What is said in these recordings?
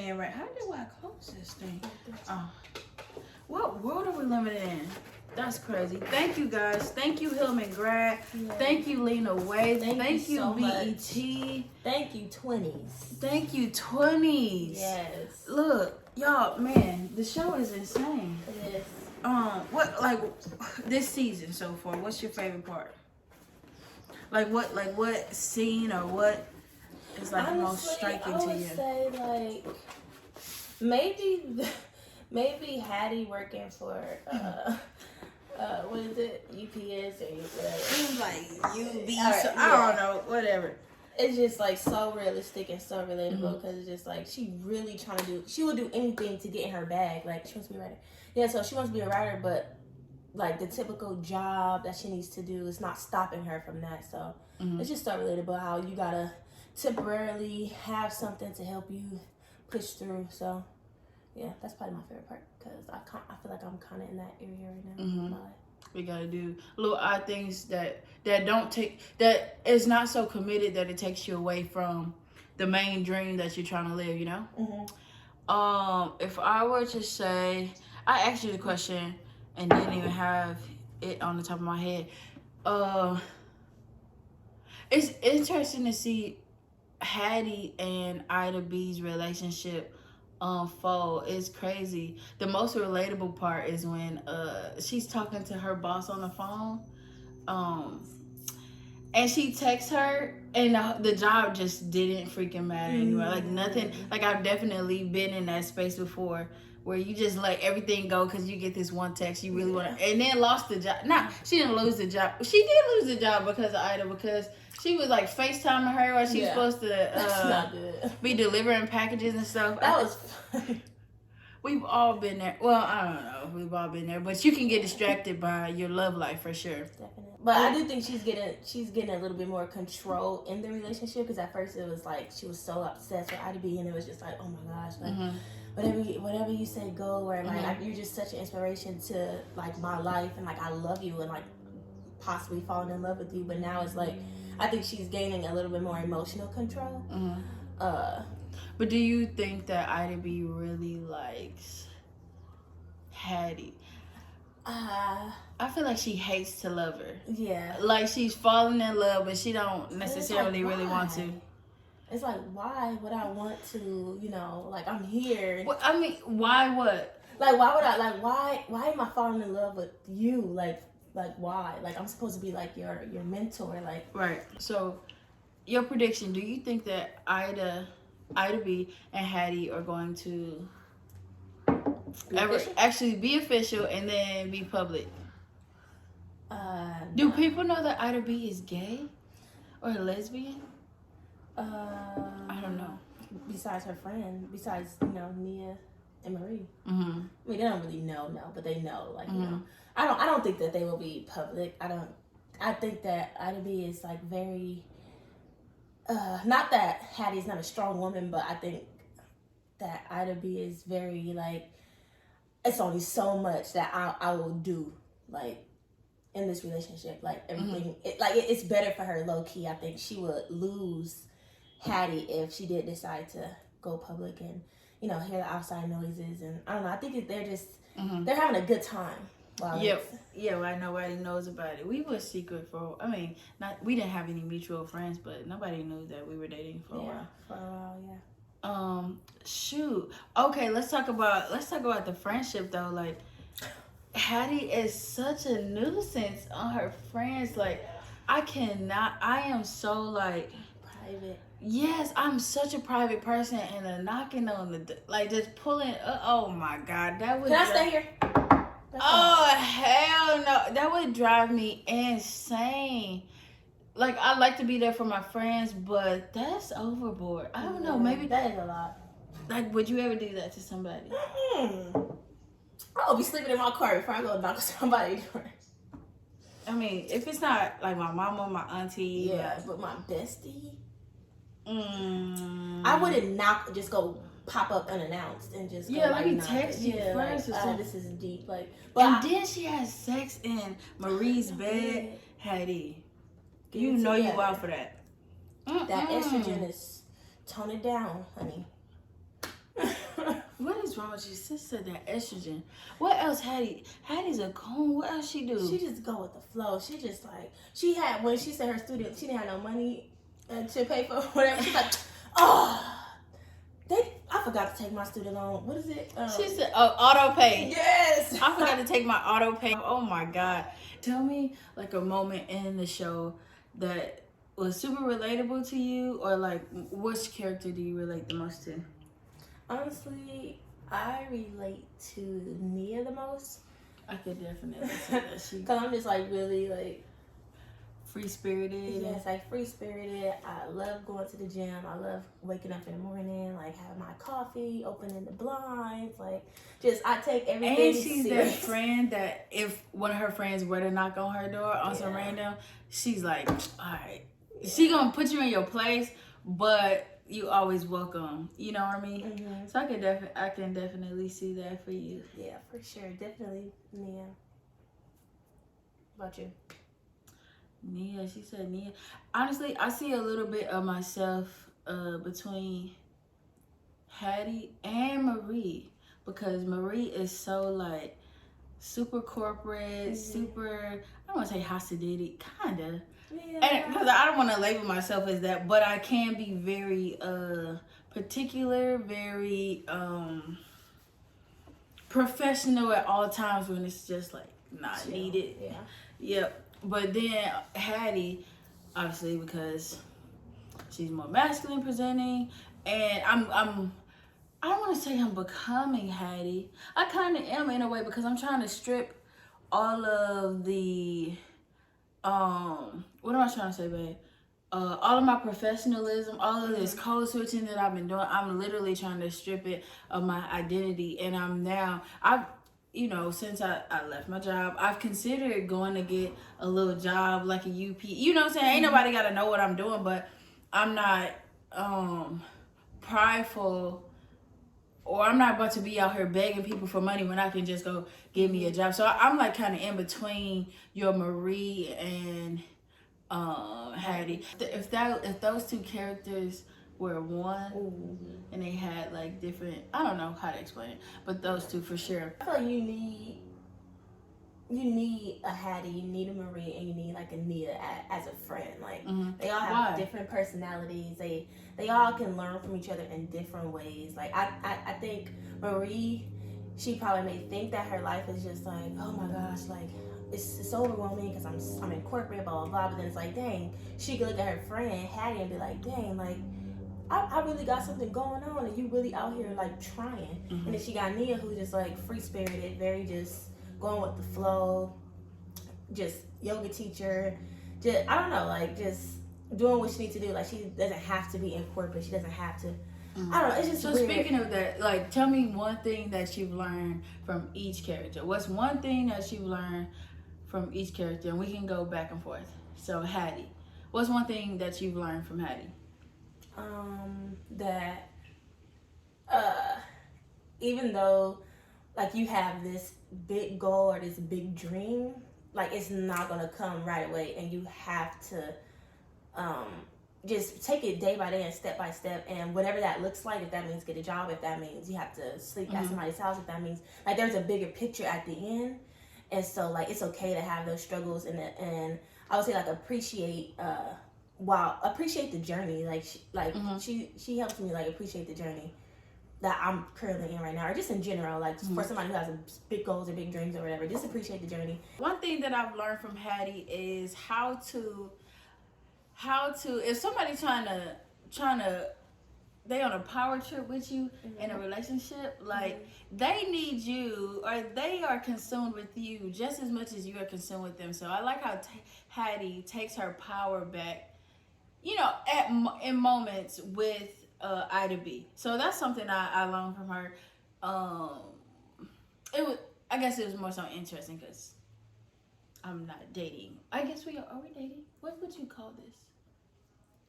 And right, how do I close this thing? Oh, what world are we living in? That's crazy. Thank you guys. Thank you Hillman Grad. Yes. Thank you Lena Wade. Thank you so BET. much. Thank you Twenties. Thank you Twenties. Yes. Look, y'all, man, the show is insane. It is. What like this season so far? What's your favorite part? Like what scene or what is like Honestly, most striking I to would you? say maybe Hattie working for what is it, UPS or whatever. Like UB, Right, so, I don't know, whatever. It's just like so realistic and so relatable because it's just like she really trying to do. She will do anything to get in her bag. Like she wants to be a writer. Yeah, so she wants to be a writer, but like the typical job that she needs to do is not stopping her from that. So it's just so relatable how you gotta temporarily have something to help you push through. So yeah, that's probably my favorite part because I feel like I'm kind of in that area right now in my life. We gotta do little odd things that don't take, that is not so committed that it takes you away from the main dream that you're trying to live, you know? If I were to say, I asked you the question and didn't even have it on the top of my head. It's interesting to see Hattie and Ida B's relationship unfold. It's crazy. The most relatable part is when she's talking to her boss on the phone, and she texts her, and the job just didn't freaking matter anymore. Like nothing. Like I've definitely been in that space before, where you just let everything go because you get this one text you really want to, and then lost the job. Nah, she didn't lose the job. She did lose the job because of Ida, because she was like FaceTiming her while she was supposed to be delivering packages and stuff. That was funny. We've all been there. Well, I don't know if we've all been there, but you can get distracted by your love life for sure. Definitely. But I do think she's getting a little bit more control in the relationship because at first it was like she was so obsessed with Ida B, and it was just like, oh my gosh, like whatever you say go, or like you're just such an inspiration to like my life, and like I love you, and like possibly falling in love with you. But now it's like I think she's gaining a little bit more emotional control. But do you think that Ida B really likes Hattie? I feel like she hates to love her. Yeah. Like she's falling in love, but she don't necessarily really want to. It's like, why would I want to, you know, like I'm here. Well, I mean, why what? Like why would I, like why am I falling in love with you? Like why? Like I'm supposed to be like your mentor, like. Right. So your prediction, do you think that Ida B and Hattie are going to actually be official and then be public? Do people know that Ida B is gay or lesbian? I don't know. Besides her friend, besides, you know, Nia and Marie. I mean, they don't really know, but they know, like, you know. I don't think that they will be public. I think that Ida B is like very not that Hattie's not a strong woman, but I think that Ida B is very like, it's only so much that I will do, like, in this relationship. Like, everything, it's better for her low key. I think she would lose Hattie if she did decide to go public and, you know, hear the outside noises. And I don't know, I think they're just, they're having a good time. Yeah, well, nobody knows about it. We were secret for, I mean, we didn't have any mutual friends, but nobody knew that we were dating for a while. For a while, yeah. Shoot. Okay, let's talk about the friendship though. Like, Hattie is such a nuisance on her friends. Like, I am so like private. Yes, I'm such a private person, and the knocking on the like just pulling. Oh my God, that would. Can I stay here? Hell no, that would drive me insane. Like, I like to be there for my friends, but that's overboard. I don't know, maybe that is a lot. Like, would you ever do that to somebody? I'll be sleeping in my car before I go knock on somebody's door. I mean, if it's not like my mama, my auntie. Yeah, but my bestie. I wouldn't just go pop up unannounced and just go, let me text you first. This is deep, like. But then she has sex in Marie's bed. Hattie, you know you out for that. That estrogen is tone it down, honey. wrong with your sister? That estrogen. What else Hattie's a coon. What else she do? She just go with the flow. She just like, she had, when she said her student, she didn't have no money to pay for whatever. She's like, oh, I forgot to take my student loan. What is it? She said, auto pay. Yes. I forgot to take my auto pay. Oh my God. Tell me like a moment in the show that was super relatable to you, or like which character do you relate the most to? Honestly, I relate to Nia the most. I could definitely say that. Because I'm just like really like free-spirited. Yes, like free-spirited. I love going to the gym. I love waking up in the morning, like having my coffee, opening the blinds, like just I take everything And she's serious. that friend that if one of her friends were to knock on her door on some random, she's like, all right. Yeah. She gonna put you in your place, but you always welcome. You know what I mean? Mm-hmm. So I can definitely see that for you. Yeah, for sure. Definitely Nia. What about you? Nia, she said Nia. Honestly, I see a little bit of myself between Hattie and Marie, because Marie is so like super corporate, super, I don't want to say Hasidic, kind of. Yeah. And because I don't want to label myself as that, but I can be very particular, very professional at all times when it's just like not needed. Yeah. Yep. But then Hattie, obviously, because she's more masculine presenting, and I don't want to say I'm becoming Hattie. I kind of am in a way, because I'm trying to strip all of the what am I trying to say, babe? All of my professionalism, all of this code switching that I've been doing, I'm literally trying to strip it of my identity. And since I left my job, I've considered going to get a little job like a UP. You know what I'm saying? Ain't nobody got to know what I'm doing, but I'm not prideful, or I'm not about to be out here begging people for money when I can just go get me a job. So I'm like kind of in between your Marie and Hattie. If those two characters were one, and they had like different, I don't know how to explain it, but those two for sure. I feel like you need a Hattie, you need a Marie, and you need like a Nia as a friend. Like they all have different personalities. They all can learn from each other in different ways. Like I think Marie, she probably may think that her life is just like, oh my gosh, like it's overwhelming because I'm in corporate, blah blah blah. But then it's like, dang, she could look at her friend Hattie and be like, dang, like I really got something going on, and you really out here like trying. And then she got Nia, who's just like free spirited, very just going with the flow, just yoga teacher, just I don't know, like just doing what she needs to do. Like she doesn't have to be in corporate. She doesn't have to. I don't know. It's just so weird. Speaking of that, like tell me one thing that you've learned from each character. What's one thing that you've learned from each character, and we can go back and forth. So Hattie, what's one thing that you've learned from Hattie? That even though like you have this big goal or this big dream, like it's not gonna come right away, and you have to just take it day by day and step by step, and whatever that looks like, if that means get a job, if that means you have to sleep at somebody's house, if that means like there's a bigger picture at the end. And so like it's okay to have those struggles, and I would say like appreciate the journey. Like she helps me like appreciate the journey that I'm currently in right now, or just in general, like for somebody who has big goals or big dreams or whatever, just appreciate the journey. One thing that I've learned from Hattie is how to if somebody's trying to they on a power trip with you in a relationship, like they need you, or they are consumed with you just as much as you are consumed with them. So I like how Hattie takes her power back, in moments with Ida B. So that's something I learned from her. I guess it was more so interesting because I'm not dating. I guess are we dating? What would you call this?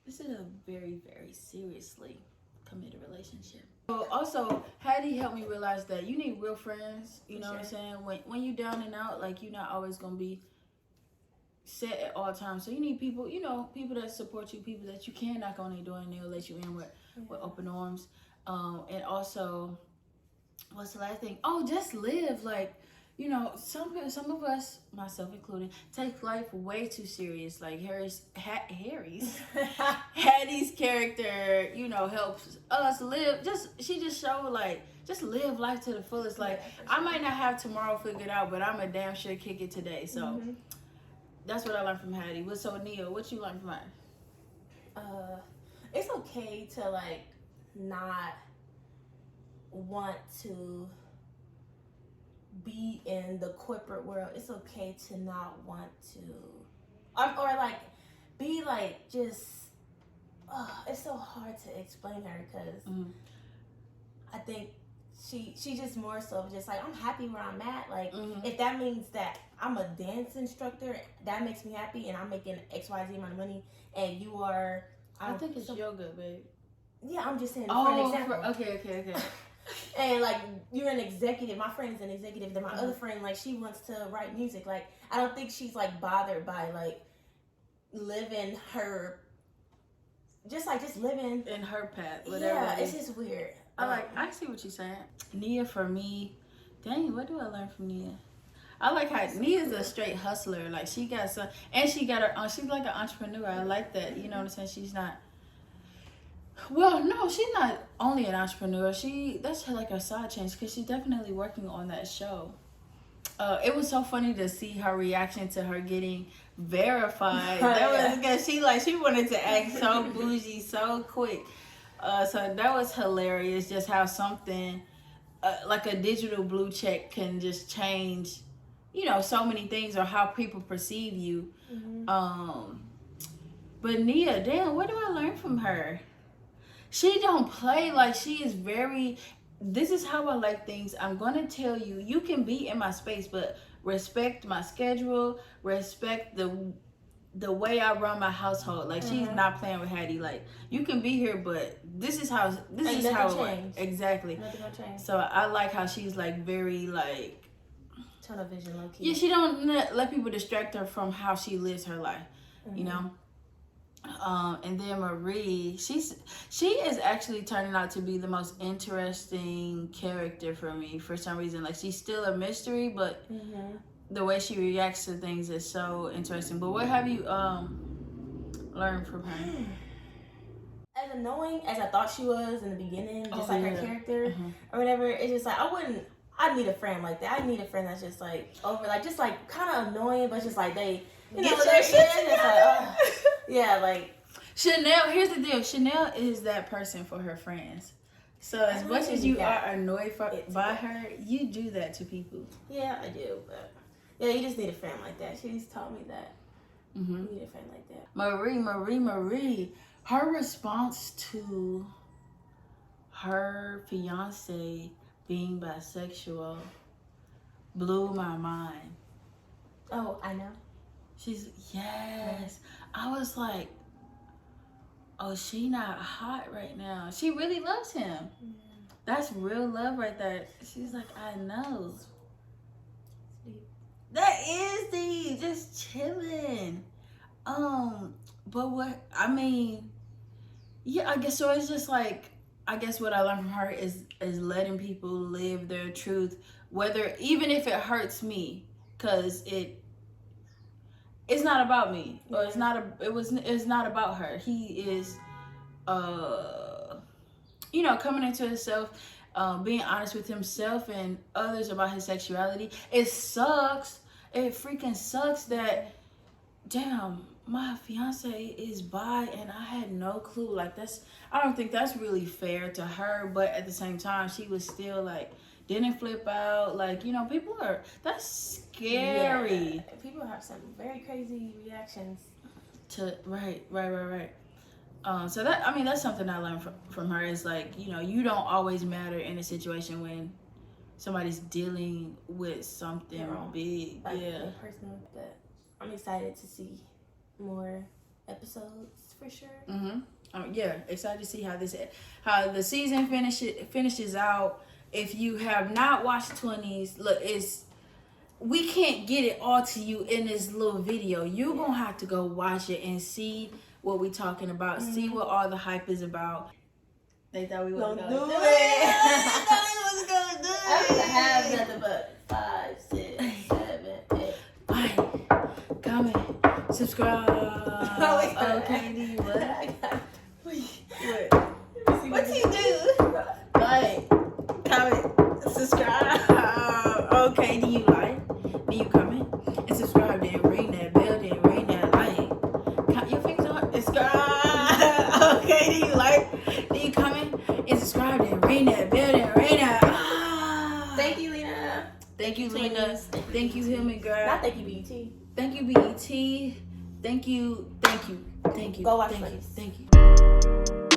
This is a very, very seriously committed relationship. So also, Hattie helped me realize that you need real friends. You know what I'm saying? When you down and out, like you're not always gonna be set at all times. So you need people, people that support you, people that you can knock on their door and they'll let you in with open arms. And also, what's the last thing? Oh, just live. Like, you know, some of us, myself included, take life way too serious. Like Hattie's character, you know, helps us live. She just showed like, just live life to the fullest. Like, I might not have tomorrow figured out, but I'm a damn sure kick it today. So that's what I learned from Hattie. So Nia, what you learned from her? It's okay to like not want to be in the corporate world. It's okay to not want to, or like be like just. It's so hard to explain her because I think she just more so just like, I'm happy where I'm at. Like if that means that I'm a dance instructor, that makes me happy, and I'm making XYZ amount of money, and you are. I think it's yoga, babe. Yeah, I'm just saying for an example. Okay. And like, you're an executive. My friend's an executive. Then my other friend, like, she wants to write music. Like, I don't think she's like bothered by like living her, just living in her path. Whatever. Yeah, it's just weird. I see what you're saying. Nia, for me, dang, what do I learn from Nia? I like how Nia's a straight hustler. Like, she got some, and she got her. She's like an entrepreneur. I like that. You know what I'm saying? She's not. Well, no, she's not only an entrepreneur. That's her, like, her side change, because she's definitely working on that show. It was so funny to see her reaction to her getting verified. That was because she wanted to act so bougie so quick. So that was hilarious. Just how something like a digital blue check can just change, you know, so many things, or how people perceive you. But Nia, damn, what do I learn from her? She don't play. Like, she is very, this is how I like things. I'm going to tell you, you can be in my space, but respect my schedule, respect the way I run my household. Like, she's not playing with Hattie. Like, you can be here, but this is how it works. Exactly. Nothing gonna change. So I like how she's like very like tunnel vision, low key. Yeah, she don't let people distract her from how she lives her life. You know. And then Marie, she is actually turning out to be the most interesting character for me for some reason. Like, she's still a mystery, but the way she reacts to things is so interesting. But what have you learned from her? As annoying as I thought she was in the beginning, just like her character or whatever, it's just like I need a friend like that. I need a friend that's just like over, like just like kind of annoying, but just like they, you know, their shit. It's like, yeah, like Chanel. Here's the deal: Chanel is that person for her friends. So as much as you are annoyed by her, you do that to people. Yeah, I do. But yeah, you just need a friend like that. She's taught me that. You need a friend like that. Marie. Her response to her fiance being bisexual blew my mind. Oh, I know. Yes. I was like, oh, she not hot right now. She really loves him. That's real love right there. She's like, I know. That is deep. Just chilling. But what I mean, yeah, I guess so. It's just like, I guess what I learned from her is letting people live their truth, whether even if it hurts me, because it's not about me, or it's not about her. He is, you know, coming into himself, being honest with himself and others about his sexuality. It sucks. It freaking sucks that, damn, my fiance is bi and I had no clue. Like, I don't think that's really fair to her, but at the same time, she was still like, didn't flip out. Like, you know, that's scary. Yeah. People have some very crazy reactions to right. So that's something I learned from her, is like, you know, you don't always matter in a situation when somebody's dealing with something big. Like, personal. But I'm excited to see more episodes for sure. Yeah, excited to see how the season finishes out. If you have not watched 20s, look, we can't get it all to you in this little video. You're gonna have to go watch it and see what we're talking about, see what all the hype is about. They thought we wasn't gonna do it. They thought we wasn't gonna do subscribed and ring that bell and ring that. Ah. Thank you, Lena. Thank you, Lena. Twenties. Thank you, Him and Girl. Not thank you, BET. Thank you, BET. Thank you. Thank you. Thank you. Go watch Thank you. Twenties. Thank you.